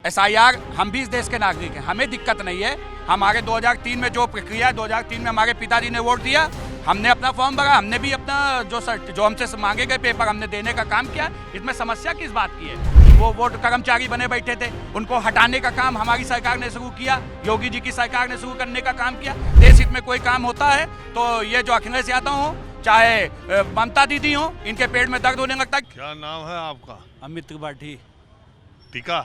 SIR हम भी इस देश के नागरिक हैं, हमें दिक्कत नहीं है। हमारे 2003 में जो प्रक्रिया है, 2003 में हमारे पिताजी ने वोट दिया, हमने अपना फॉर्म भरा, हमने भी अपना जो हमसे मांगे गए पेपर हमने देने का काम किया। इसमें समस्या किस बात की है? वो वोट कर्मचारी बने बैठे थे, उनको हटाने का काम हमारी सरकार ने शुरू किया, योगी जी की सरकार ने शुरू करने का काम किया। देश हित में कोई काम होता है तो ये जो अखिलेश यादव हो चाहे ममता दीदी हो, इनके पेट में दर्द होने लगता है। क्या नाम है आपका? अमित त्रिपाठी। टीका?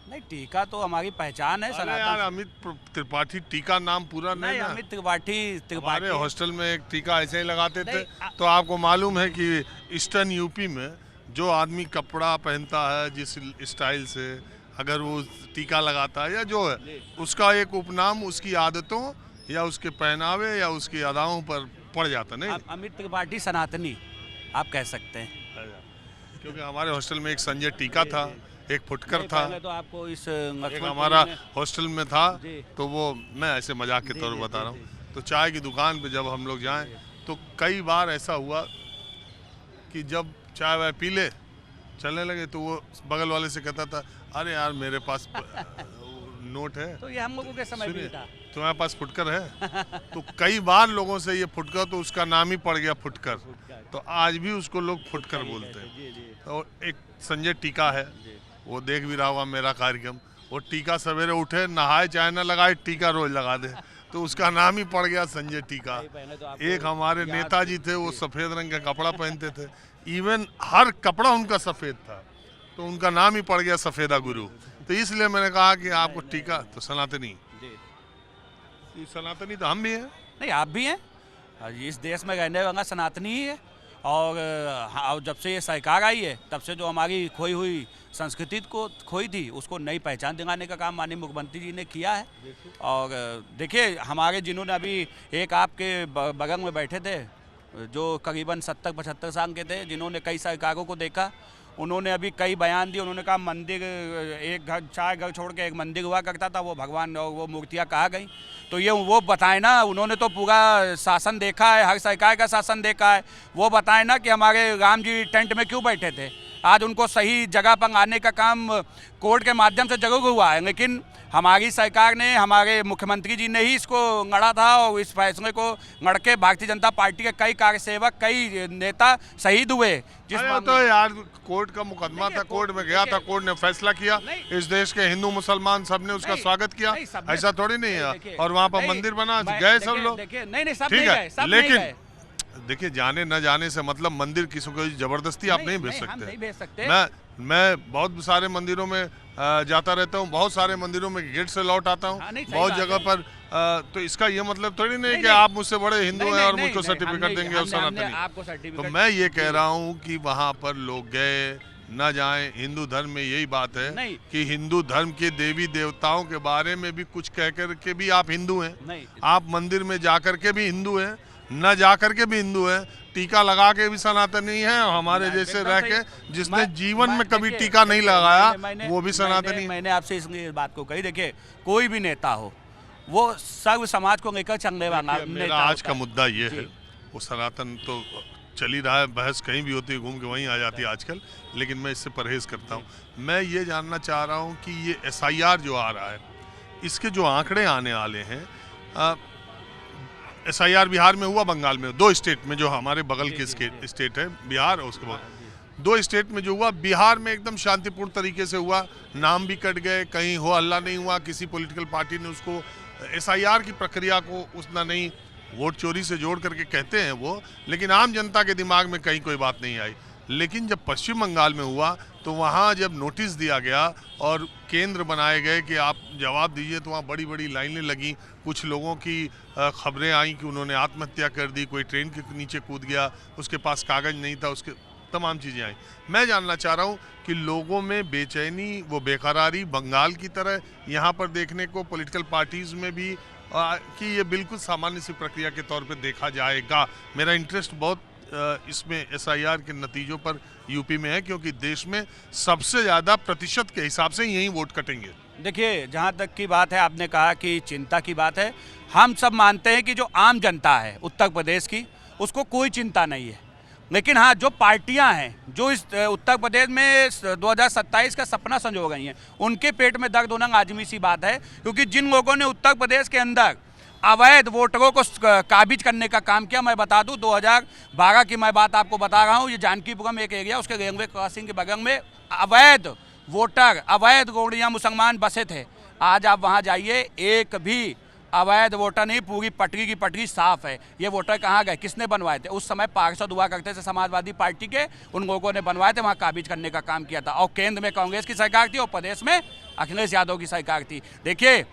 नहीं, टीका तो हमारी पहचान है। अरे यार, अमित त्रिपाठी टीका नाम पूरा नहीं है। अमित त्रिपाठी। हमारे हॉस्टल में एक टीका ऐसे ही लगाते थे। तो आपको मालूम है कि ईस्टर्न यूपी में जो आदमी कपड़ा पहनता है जिस स्टाइल से, अगर वो टीका लगाता है या जो है, उसका एक उपनाम उसकी आदतों या उसके पहनावे या उसकी अदाओं पर पड़ जाता। नहीं, अमित त्रिपाठी सनातनी आप कह सकते हैं। क्योंकि हमारे हॉस्टल में एक संजय टीका था, एक फुटकर था। तो आपको इस एक हमारा हॉस्टल में था, तो वो मैं ऐसे मजाक के तौर पर बता रहा हूँ। तो चाय की दुकान पे जब हम लोग जाएं तो कई बार ऐसा हुआ कि जब चाय वाय पी ले चलने लगे तो वो बगल वाले से कहता था, अरे यार मेरे पास नोट है। तो ये हम लोगों के समय में था। तुम्हारे पास फुटकर है? तो कई बार लोगों से ये फुटकर, तो उसका नाम ही पड़ गया फुटकर। तो आज भी उसको लोग फुटकर बोलते हैं। और एक संजय टीका है, वो देख भी रहा होगा मेरा कार्यक्रम। वो टीका सवेरे उठे, नहाए, चाय न लगाए, टीका रोज लगा दे, तो उसका नाम ही पड़ गया संजय टीका। एक हमारे नेताजी थे, वो सफेद रंग का कपड़ा पहनते थे, इवन हर कपड़ा उनका सफेद था, तो उनका नाम ही पड़ गया सफेदा गुरु। तो इसलिए मैंने कहा कि आपको टीका तो सनातनी, सनातनी तो हम भी हैं। नहीं, आप भी हैं, इस देश में रहने वाला सनातनी ही है। और जब से ये सरकार आई है तब से जो हमारी खोई हुई संस्कृति को खोई थी, उसको नई पहचान दिलाने का काम माननीय मुख्यमंत्री जी ने किया है। और देखिए, हमारे जिन्होंने अभी एक आपके बगल में बैठे थे जो करीबन 70-75 साल के थे, जिन्होंने कई सरकारों को देखा, उन्होंने अभी कई बयान दिए। उन्होंने कहा मंदिर, एक घर, 4 घर छोड़ के एक मंदिर हुआ करता था, वो भगवान और वो मूर्तियाँ कहाँ गई? तो ये वो बताएं ना, उन्होंने तो पूरा शासन देखा है, हर सरकार का शासन देखा है। वो बताएं ना कि हमारे राम जी टेंट में क्यों बैठे थे। आज उनको सही जगह पर आने का काम कोर्ट के माध्यम से जरूर हुआ है, लेकिन हमारी सरकार ने, हमारे मुख्यमंत्री जी ने ही इसको लड़ा था। और इस फैसले को लड़ के भारतीय जनता पार्टी के कई कार्यसेवक, कई नेता शहीद हुए। तो यार कोर्ट का मुकदमा था, कोर्ट में गया था, कोर्ट ने फैसला किया, इस देश के हिंदू मुसलमान सब ने उसका स्वागत किया। ऐसा थोड़ी नहीं है। और वहाँ पर मंदिर बना, गए सब लोग, ठीक है। लेकिन देखिए, जाने न जाने से मतलब मंदिर किसी को जबरदस्ती आप नहीं भेज सकते। मैं बहुत सारे मंदिरों में जाता रहता हूँ, बहुत सारे मंदिरों में गेट से लौट आता हूँ, बहुत जगह पर। तो इसका ये मतलब थोड़ी नहीं कि आप मुझसे बड़े हिंदू हैं और मुझको सर्टिफिकेट देंगे और सनातनी। तो मैं ये कह रहा हूँ कि वहाँ पर लोग गए न जाएं। हिंदू धर्म में यही बात है कि हिंदू धर्म के देवी देवताओं के बारे में भी कुछ कह कर के भी आप हिंदू हैं। आप मंदिर में जाकर के भी हिंदू हैं, न जाकर के भी हिंदू है, टीका लगा के भी सनातनी है, और हमारे जैसे रह के जिसने जीवन में कभी टीका नहीं लगाया वो भी सनातनी। मैंने आपसे इस बात को कही, देखिए कोई भी नेता हो, वो सर्व समाज को लेकर चलने वाला। मेरा आज का मुद्दा ये है, वो सनातन तो चल ही रहा है, बहस कहीं भी होती है घूम के वहीं आ जाती है आजकल, लेकिन मैं इससे परहेज करता हूँ। मैं ये जानना चाह रहा हूँ कि ये SIR जो आ रहा है, इसके जो आंकड़े आने वाले हैं, SIR बिहार में हुआ, बंगाल में, 2 स्टेट में, जो हमारे बगल के स्टेट है बिहार, और उसके बाद 2 स्टेट में जो हुआ, बिहार में एकदम शांतिपूर्ण तरीके से हुआ, नाम भी कट गए, कहीं हो हल्ला नहीं हुआ, किसी पॉलिटिकल पार्टी ने उसको SIR की प्रक्रिया को उतना नहीं, वोट चोरी से जोड़ करके कहते हैं वो, लेकिन आम जनता के दिमाग में कहीं कोई बात नहीं आई। लेकिन जब पश्चिम बंगाल में हुआ तो वहाँ जब नोटिस दिया गया और केंद्र बनाए गए कि आप जवाब दीजिए, तो वहाँ बड़ी बड़ी लाइनें लगी। कुछ लोगों की खबरें आई कि उन्होंने आत्महत्या कर दी, कोई ट्रेन के नीचे कूद गया, उसके पास कागज नहीं था, उसके तमाम चीज़ें आई। मैं जानना चाह रहा हूँ कि लोगों में बेचैनी, वो बेकरारी बंगाल की तरह यहाँ पर देखने को पॉलिटिकल पार्टीज़ में भी कि ये बिल्कुल सामान्य सी प्रक्रिया के तौर पे देखा जाएगा। मेरा इंटरेस्ट बहुत इसमें SIR के नतीजों पर यूपी में है, क्योंकि देश में सबसे ज़्यादा प्रतिशत के हिसाब से यही वोट कटेंगे। देखिए, जहाँ तक की बात है, आपने कहा कि चिंता की बात है, हम सब मानते हैं कि जो आम जनता है उत्तर प्रदेश की, उसको कोई चिंता नहीं है। लेकिन हाँ, जो पार्टियां हैं जो इस उत्तर प्रदेश में 2027 का सपना संजो गई हैं, उनके पेट में दर्द होना लाजमी सी बात है। क्योंकि जिन लोगों ने उत्तर प्रदेश के अंदर अवैध वोटरों को काबिज करने का काम किया, मैं बता दूं 2012 की मैं बात आपको बता रहा हूं, ये जानकीपुरम एक एरिया, उसके रेलवे क्रॉसिंग के बगल में अवैध वोटर, अवैध गोड़ियाँ मुसलमान बसे थे। आज आप वहाँ जाइए, एक भी अवैध वोटर नहीं, पूरी पटरी की पटरी साफ है। ये वोटर कहाँ गए, किसने बनवाए थे? उस समय पार्षद हुआ करते थे समाजवादी पार्टी के, उन लोगों ने बनवाए थे, वहाँ काबिज करने का काम किया था। और केंद्र में कांग्रेस की सरकार थी और प्रदेश में अखिलेश यादव की सरकार थी। देखिए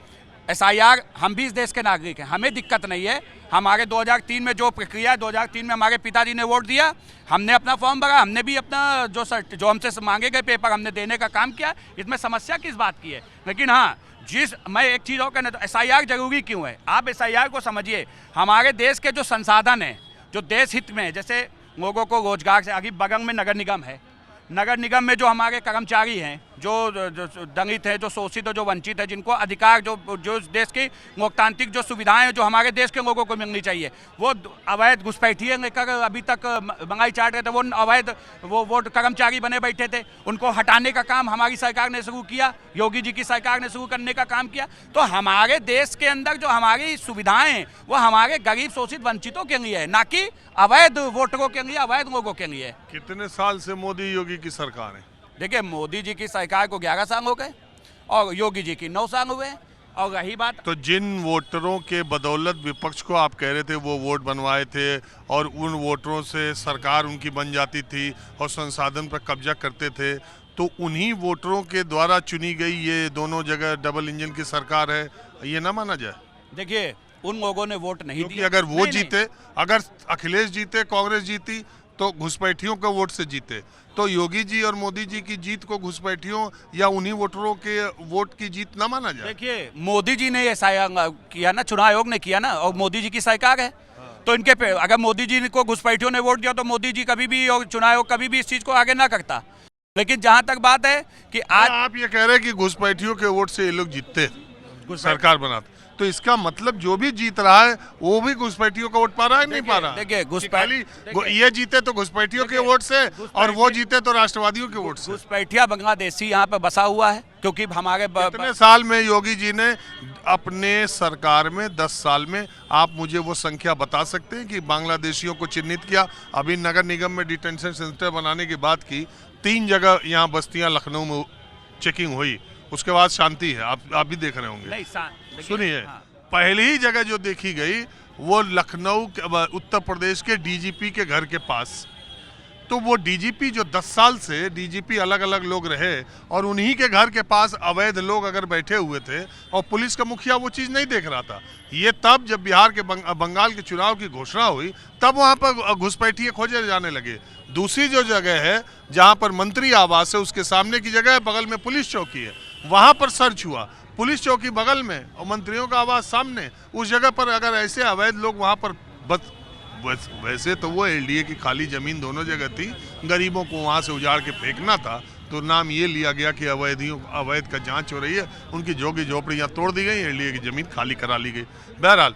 SIR, हम भी इस देश के नागरिक हैं, हमें दिक्कत नहीं है। हमारे 2003 में जो प्रक्रिया है, 2003 में हमारे पिताजी ने वोट दिया, हमने अपना फॉर्म भरा, हमने भी अपना जो हमसे मांगे गए पेपर हमने देने का काम किया। इसमें समस्या किस बात की है? लेकिन हाँ, मैं एक चीज़ और कहना, तो SIR जरूरी क्यों है? आप SIR को समझिए, हमारे देश के जो संसाधन हैं, जो देश हित में है, जैसे लोगों को रोजगार से आगे, बगल में नगर निगम है, नगर निगम में जो हमारे कर्मचारी हैं, जो दलित है, जो शोषित है, जो वंचित है, जिनको अधिकार, जो देश की लोकतांत्रिक जो सुविधाएं हैं जो हमारे देश के लोगों को मिलनी चाहिए, वो अवैध घुसपैठिए लेकर अभी तक महंगाई चाट रहे थे, वो अवैध वो कर्मचारी बने बैठे थे, उनको हटाने का काम हमारी सरकार ने शुरू किया, योगी जी की सरकार ने शुरू करने का काम किया। तो हमारे देश के अंदर जो हमारी सुविधाएं हैं वो हमारे गरीब शोषित वंचितों के लिए है, ना कि अवैध वोटरों के लिए, अवैध लोगों के लिए। कितने साल से मोदी योगी की सरकार है? देखिए, मोदी जी की सरकार को 11 साल हो गए और योगी जी की 9 साल हुए। और रही बात, तो जिन वोटरों के बदौलत विपक्ष को आप कह रहे थे वो वोट बनवाए थे और उन वोटरों से सरकार उनकी बन जाती थी और संसाधन पर कब्जा करते थे, तो उन्हीं वोटरों के द्वारा चुनी गई ये दोनों जगह डबल इंजन की सरकार है, ये ना माना जाए? देखिए, उन लोगों ने वोट नहीं दिया। अगर वो जीते, अगर अखिलेश जीते, कांग्रेस जीती, तो घुसपैठियों के वोट से जीते, तो योगी जी और मोदी जी की जीत को घुसपैठियों या उन्हीं वोटरों के वोट की जीत ना माना जाए? देखिए, मोदी जी ने ऐसा किया ना, चुनाव आयोग ने किया ना, और मोदी जी की सरकार है, तो इनके पे अगर मोदी जी को घुसपैठियों ने वोट दिया तो मोदी जी कभी भी, और चुनाव आयोग कभी भी इस चीज को आगे ना करता। लेकिन जहां तक बात है कि आज आप ये कह रहे हैं कि घुसपैठियों के वोट से ये लोग जीतते, सरकार बनाते, तो इसका मतलब जो भी जीत रहा है वो भी घुसपैठियों का वोट पा रहा है, नहीं पा रहा? देखिए, ये जीते तो घुसपैठियों के वोट से और वो जीते तो राष्ट्रवादियों के वोट से। घुसपैठिया बांग्लादेशी यहाँ पे बसा हुआ है, क्योंकि हमारे कितने साल में योगी जी ने अपने सरकार में, 10 साल में, आप मुझे वो संख्या बता सकते हैं कि बांग्लादेशियों को चिन्हित किया? अभी नगर निगम में डिटेंशन सेंटर बनाने की बात की, 3 जगह यहाँ बस्तियाँ लखनऊ में चेकिंग हुई, उसके बाद शांति है, आप भी देख रहे होंगे। सुनिए, हाँ। पहली ही जगह जो देखी गई वो लखनऊ, उत्तर प्रदेश के DGP के घर के पास। तो वो DGP जो 10 साल से DGP अलग अलग लोग रहे और उन्हीं के घर के पास अवैध लोग अगर बैठे हुए थे और पुलिस का मुखिया वो चीज़ नहीं देख रहा था, ये तब जब बिहार के बंगाल के चुनाव की घोषणा हुई तब वहाँ पर घुसपैठिए खोजे जाने लगे। दूसरी जो जगह है जहाँ पर मंत्री आवास है उसके सामने की जगह है, बगल में पुलिस चौकी है, वहाँ पर सर्च हुआ, पुलिस चौकी बगल में और मंत्रियों का आवास सामने। उस जगह पर अगर ऐसे अवैध लोग वहाँ पर वैसे तो वो LDA की खाली जमीन दोनों जगह थी, गरीबों को वहाँ से उजाड़ के फेंकना था, तो नाम ये लिया गया कि अवैध का जांच हो रही है, उनकी झोगी झोपड़ियाँ तोड़ दी गई, LDA की जमीन खाली करा ली गई। बहरहाल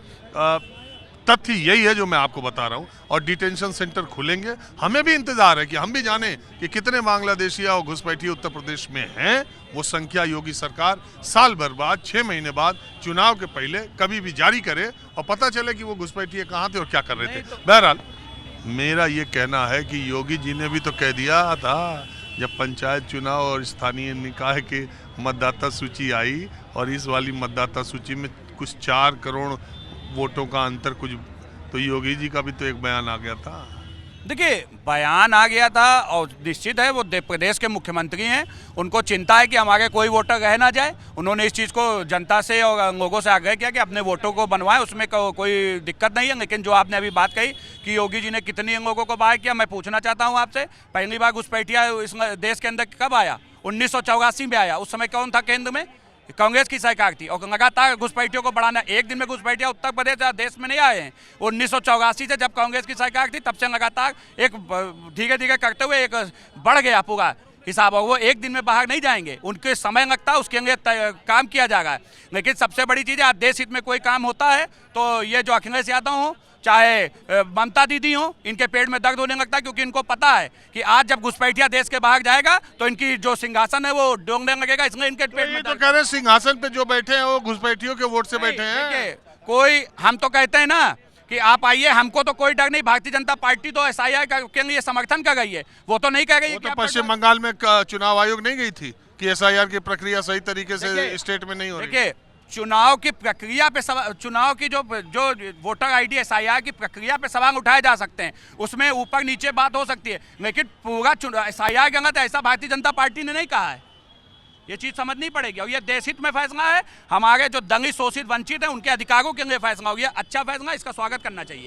तथ्य यही है जो मैं आपको बता रहा हूँ, और डिटेंशन सेंटर खुलेंगे। हमें भी इंतजार है कि हम भी जाने कि कितने बांग्लादेशी और घुसपैठिए उत्तर प्रदेश में हैं। वो संख्या योगी सरकार साल भर बाद, 6 महीने बाद, चुनाव के पहले कभी भी जारी करे और पता चले कि वो घुसपैठिए कहाँ थे और क्या कर रहे थे। बहरहाल मेरा ये कहना है कि योगी जी ने भी तो कह दिया था जब पंचायत चुनाव और स्थानीय निकाय की मतदाता सूची आई और इस वाली मतदाता सूची में कुछ 4 करोड़ वोटों का अंतर, कुछ तो योगी जी का भी तो एक बयान आ गया था। देखिए, बयान आ गया था और निश्चित है वो प्रदेश के मुख्यमंत्री हैं, उनको चिंता है कि हमारे कोई वोटर रह ना जाए। उन्होंने इस चीज़ को जनता से और लोगों से आग्रह किया कि अपने वोटों को बनवाएं, उसमें कोई दिक्कत नहीं है। लेकिन जो आपने अभी बात कही कि योगी जी ने कितनी लोगों को बाहर किया, मैं पूछना चाहता हूँ आपसे, पहली बार घुसपैठिया इस देश के अंदर कब आया? 1984 में आया। उस समय कौन था केंद्र में? कांग्रेस की सरकार थी। और लगातार घुसपैठियों को बढ़ाना, एक दिन में घुसपैठिया उत्तर प्रदेश या देश में नहीं आए हैं। 1984 से जब कांग्रेस की सरकार थी तब से लगातार एक धीरे धीरे करते हुए एक बढ़ गया पूरा हिसाब, और वो एक दिन में बाहर नहीं जाएंगे, उनके समय लगता है, उसके लिए काम किया जा रहा है। लेकिन सबसे बड़ी चीज़ है, आज देश हित में कोई काम होता है तो ये जो अखिलेश यादव हों, चाहे ममता दीदी हो, इनके पेट में दर्द होने लगता है, क्योंकि इनको पता है कि आज जब घुसपैठिया देश के बाहर जाएगा तो इनकी जो सिंहासन है वो डोंगने लगेगा, इसलिए इनके पेट ये में तो दर्द। कह रहे हैं सिंहासन पे जो बैठे हैं वो घुसपैठियों के वोट से बैठे हैं। देखिए, कोई हम तो कहते हैं ना कि आप आइए, हमको तो कोई डर नहीं। भारतीय जनता पार्टी तो SIR के लिए समर्थन कर रही है, वो तो नहीं कह रही है वो कि तो आप पश्चिम बंगाल में चुनाव आयोग नहीं गई थी कि SIR की प्रक्रिया सही तरीके से देखिए, स्टेट में नहीं हो रही। देखिए, चुनाव की प्रक्रिया पे चुनाव की जो वोटर आईडी SIR की प्रक्रिया पे सवाल उठाए जा सकते हैं, उसमें ऊपर नीचे बात हो सकती है, लेकिन पूरा SIR गलत है ऐसा भारतीय जनता पार्टी ने नहीं कहा है। ये चीज समझनी पड़ेगी, और ये देश हित में फैसला है, हमारे जो दलित शोषित वंचित है उनके अधिकारों के लिए फैसला हो गया। अच्छा फैसला, इसका स्वागत करना चाहिए।